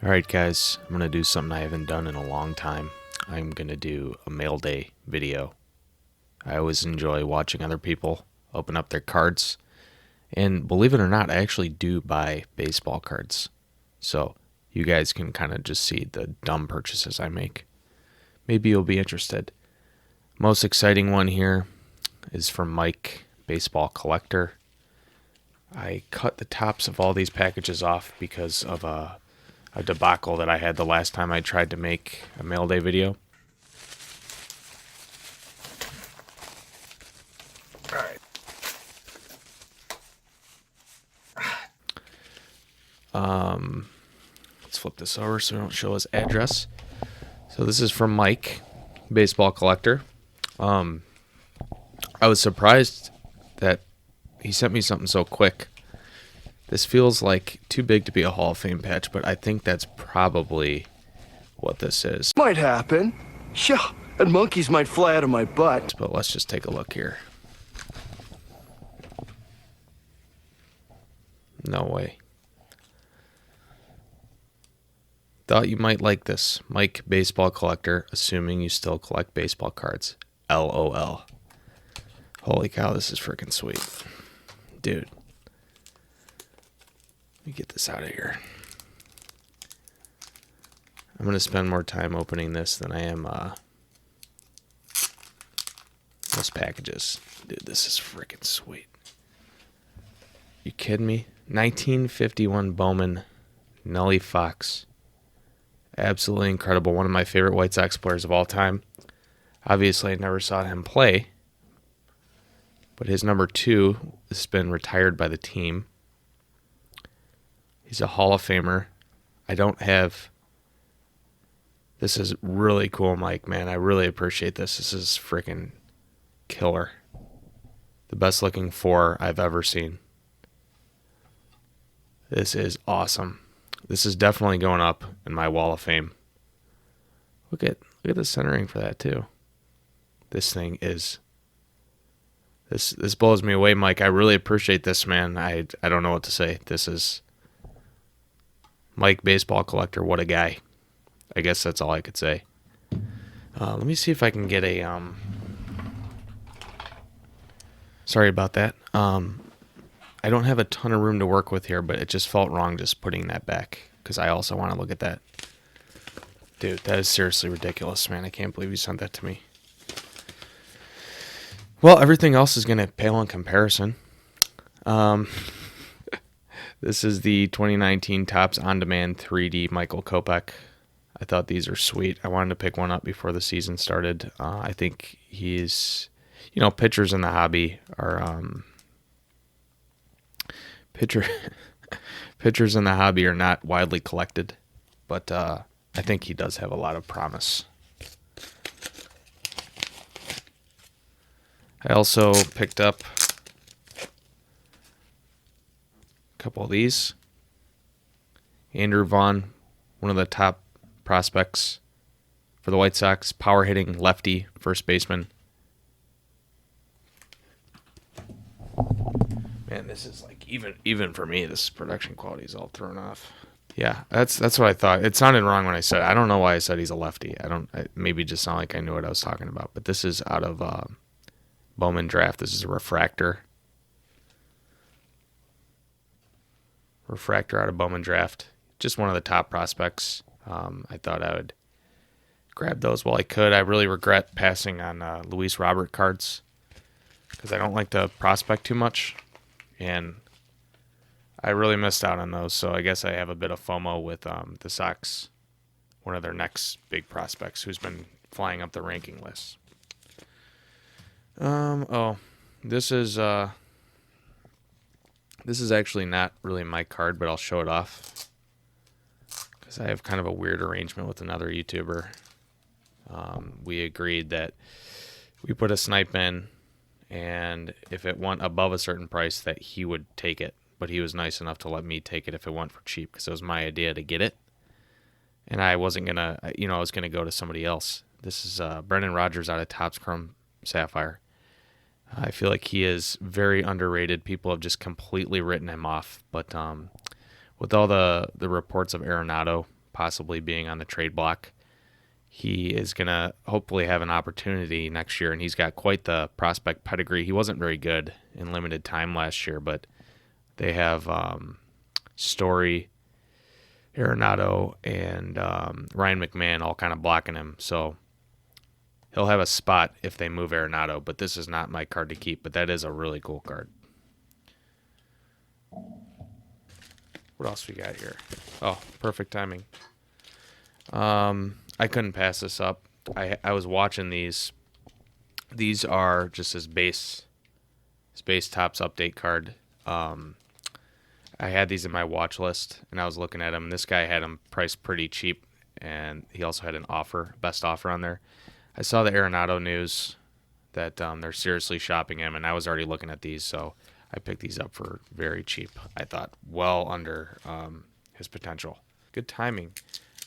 Alright guys, I'm going to do something I haven't done in a long time. I'm going to do a Mailday video. I always enjoy watching other people open up their cards. And believe it or not, I actually do buy baseball cards. So you guys can kind of just see the dumb purchases I make. Maybe you'll be interested. Most exciting one here is from Mike, Baseball Collector. I cut the tops of all these packages off because of a debacle that I had the last time I tried to make a Mailday video. All right. Let's flip this over so we don't show his address. So this is from Mike, Baseball Collector. I was surprised that he sent me something so quick. This feels like too big to be a Hall of Fame patch, but I think that's probably what this is. Might happen. Yeah, and monkeys might fly out of my butt. But let's just take a look here. No way. Thought you might like this. Mike, Baseball Collector, assuming you still collect baseball cards. LOL. Holy cow, this is freaking sweet. Dude. Let me get this out of here. I'm going to spend more time opening this than I am most packages. Dude, this is freaking sweet. You kidding me? 1951 Bowman, Nellie Fox. Absolutely incredible. One of my favorite White Sox players of all time. Obviously, I never saw him play. But his number 2 has been retired by the team. He's a Hall of Famer. I don't have... This is really cool, Mike, man. I really appreciate this. This is freaking killer. The best looking 4 I've ever seen. This is awesome. This is definitely going up in my wall of fame. Look at the centering for that too. This thing is... This blows me away, Mike. I really appreciate this, man. I don't know what to say. This is... Mike, Baseball Collector, what a guy. I guess that's all I could say. Let me see if I can get a... Sorry about that. I don't have a ton of room to work with here, but it just felt wrong just putting that back, because I also want to look at that. Dude, that is seriously ridiculous, man. I can't believe you sent that to me. Well, everything else is going to pale in comparison. This is the 2019 Topps On Demand 3D Michael Kopech. I thought these are sweet. I wanted to pick one up before the season started. I think he's, pitchers in the hobby are, pitchers in the hobby are not widely collected, but I think he does have a lot of promise. I also picked up a couple of these. Andrew Vaughn, one of the top prospects for the White Sox, power hitting lefty first baseman. Man, this is like even for me, this production quality is all thrown off. Yeah, that's what I thought. It sounded wrong when I said it. I don't know why I said he's a lefty. Maybe it just sounded like I knew what I was talking about. But this is out of Bowman Draft. This is a refractor. Refractor out of Bowman Draft. Just one of the top prospects. I thought I would grab those while I could. I really regret passing on Luis Robert cards because I don't like the prospect too much. And I really missed out on those. So I guess I have a bit of FOMO with the Sox, one of their next big prospects who's been flying up the ranking list. This is actually not really my card, but I'll show it off because I have kind of a weird arrangement with another YouTuber. We agreed that we put a snipe in, and if it went above a certain price, that he would take it. But he was nice enough to let me take it if it went for cheap, because it was my idea to get it, and I wasn't gonna, I was gonna go to somebody else. This is Brendan Rodgers out of Topps Chrome Sapphire. I feel like he is very underrated. People have just completely written him off. But with all the reports of Arenado possibly being on the trade block. He is going to hopefully have an opportunity next year, and he's got quite the prospect pedigree. He wasn't very good in limited time last year, but they have Story, Arenado, and Ryan McMahon all kind of blocking him. So he'll have a spot if they move Arenado, but this is not my card to keep, but that is a really cool card. What else we got here? Oh, perfect timing. I couldn't pass this up. I was watching these. These are just his base Topps update card. I had these in my watch list, and I was looking at them. This guy had them priced pretty cheap, and he also had an offer, best offer on there. I saw the Arenado news that they're seriously shopping him, and I was already looking at these, so I picked these up for very cheap. I thought well under his potential. Good timing.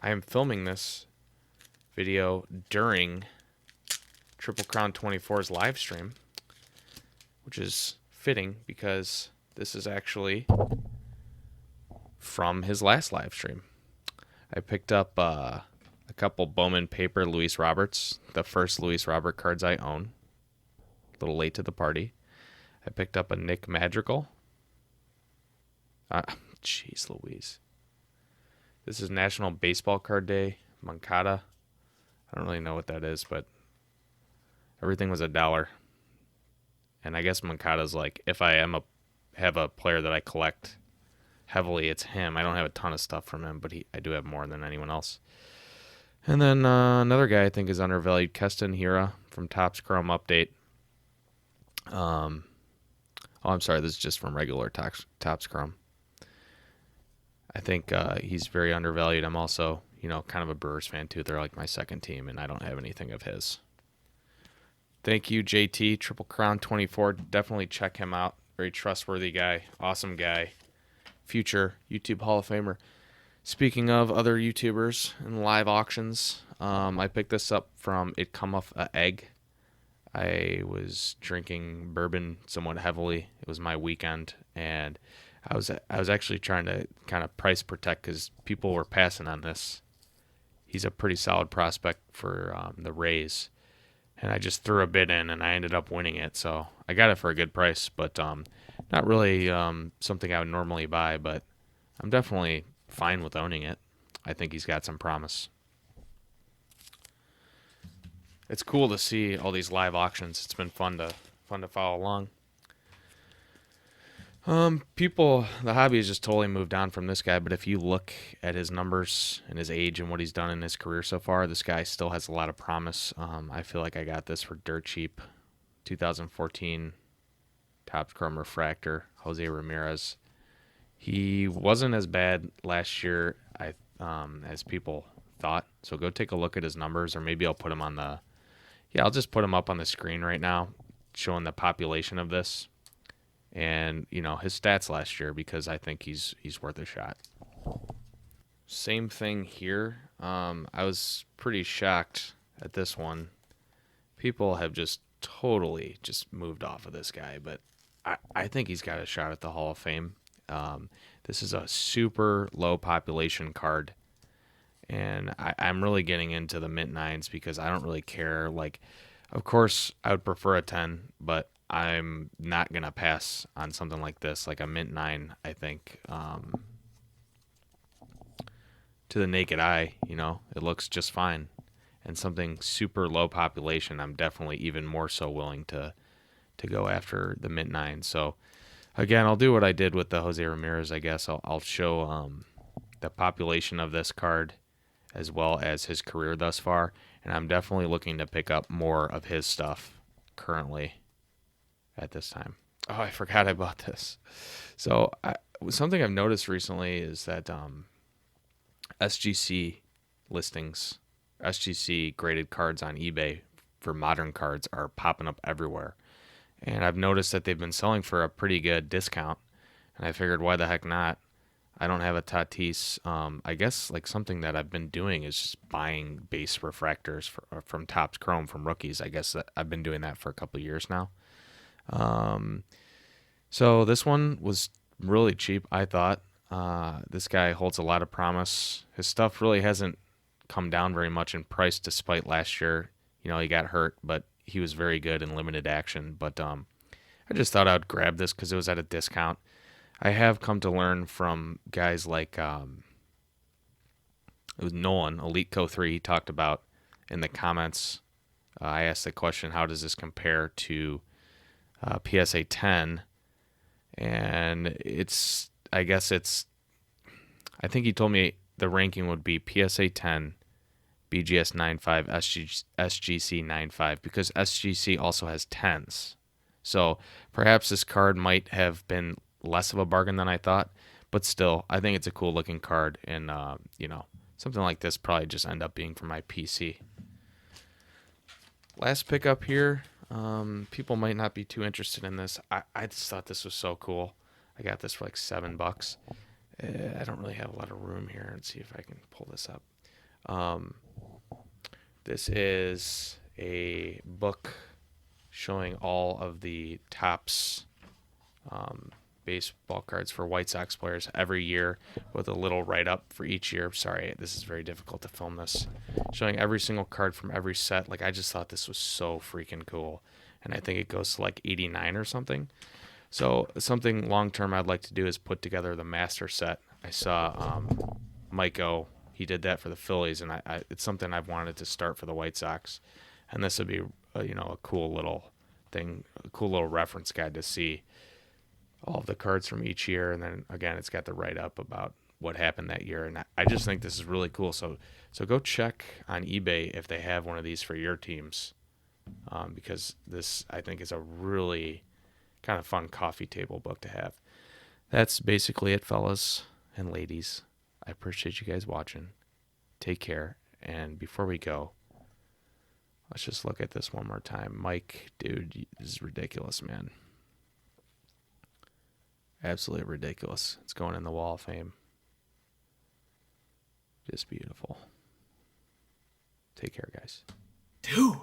I am filming this video during Triple Crown 24's live stream, which is fitting because this is actually from his last live stream. I picked up a couple Bowman Paper Luis Roberts, the first Luis Robert cards I own. A little late to the party. I picked up a Nick Madrigal. Jeez Louise. This is National Baseball Card Day. Moncada. I don't really know what that is, but everything was $1. And I guess Moncada's like, if I have a player that I collect heavily, it's him. I don't have a ton of stuff from him, but I do have more than anyone else. And then another guy I think is undervalued, Keston Hira from Topps Chrome Update. Oh, I'm sorry, this is just from regular Topps Chrome. I think he's very undervalued. I'm also, kind of a Brewers fan too. They're like my second team, and I don't have anything of his. Thank you, JT, Triple Crown 24. Definitely check him out. Very trustworthy guy. Awesome guy. Future YouTube Hall of Famer. Speaking of other YouTubers and live auctions, I picked this up from It Cometh a Egg. I was drinking bourbon somewhat heavily. It was my weekend, and I was actually trying to kind of price protect because people were passing on this. He's a pretty solid prospect for the Rays, and I just threw a bid in, and I ended up winning it. So I got it for a good price, but not really something I would normally buy, but I'm definitely fine with owning it. I think he's got some promise. It's cool to see all these live auctions. It's been fun to follow along. The hobby has just totally moved on from this guy, but if you look at his numbers and his age and what he's done in his career so far, this guy still has a lot of promise. I feel like I got this for dirt cheap. 2014 Topps Chrome Refractor, Jose Ramirez. He wasn't as bad last year as people thought, so go take a look at his numbers, or maybe I'll put him on the... Yeah, I'll just put him up on the screen right now, showing the population of this. And, his stats last year, because I think he's worth a shot. Same thing here. I was pretty shocked at this one. People have just totally just moved off of this guy, but I think he's got a shot at the Hall of Fame. This is a super low population card, and I'm really getting into the mint nines because I don't really care. Like, of course, I would prefer a 10, but I'm not going to pass on something like this, like a mint 9, I think. To the naked eye, it looks just fine. And something super low population, I'm definitely even more so willing to go after the mint 9. So, again, I'll do what I did with the Jose Ramirez, I guess. I'll show the population of this card as well as his career thus far. And I'm definitely looking to pick up more of his stuff currently at this time. Oh, I forgot I bought this. So something I've noticed recently is that SGC listings, SGC graded cards on eBay for modern cards are popping up everywhere. And I've noticed that they've been selling for a pretty good discount. And I figured, why the heck not? I don't have a Tatis. I guess like something that I've been doing is just buying base refractors from Topps Chrome from rookies. I guess that I've been doing that for a couple of years now. So this one was really cheap, I thought. This guy holds a lot of promise. His stuff really hasn't come down very much in price despite last year. You know, he got hurt, but he was very good in limited action. But I just thought I'd grab this because it was at a discount. I have come to learn from guys like it was Nolan, Elite Co 3, he talked about in the comments. I asked the question, how does this compare to PSA 10? And I think he told me the ranking would be PSA 10, BGS 9.5, SGC 9.5, because SGC also has 10s. So perhaps this card might have been less of a bargain than I thought, but still, I think it's a cool looking card, and something like this probably just end up being for my PC. Last pickup here. People might not be too interested in this. I just thought this was so cool. I got this for like $7. I don't really have a lot of room here. Let's see if I can pull this up. This is a book showing all of the Topps baseball cards for White Sox players every year with a little write-up for each year. Sorry, this is very difficult to film this. Showing every single card from every set. Like, I just thought this was so freaking cool. And I think it goes to like 89 or something. So something long-term I'd like to do is put together the master set. I saw Mike O. He did that for the Phillies, and it's something I've wanted to start for the White Sox. And this would be, a cool little thing, a cool little reference guide to see all of the cards from each year, and then again it's got the write-up about what happened that year, and I just think this is really cool. So go check on eBay if they have one of these for your teams, because this, I think, is a really kind of fun coffee table book to have. That's basically it, fellas and ladies. I appreciate you guys watching. Take care, and before we go, let's just look at this one more time. Mike, dude, this is ridiculous, man. Absolutely ridiculous. It's going in the Wall of Fame. Just beautiful. Take care, guys. Dude.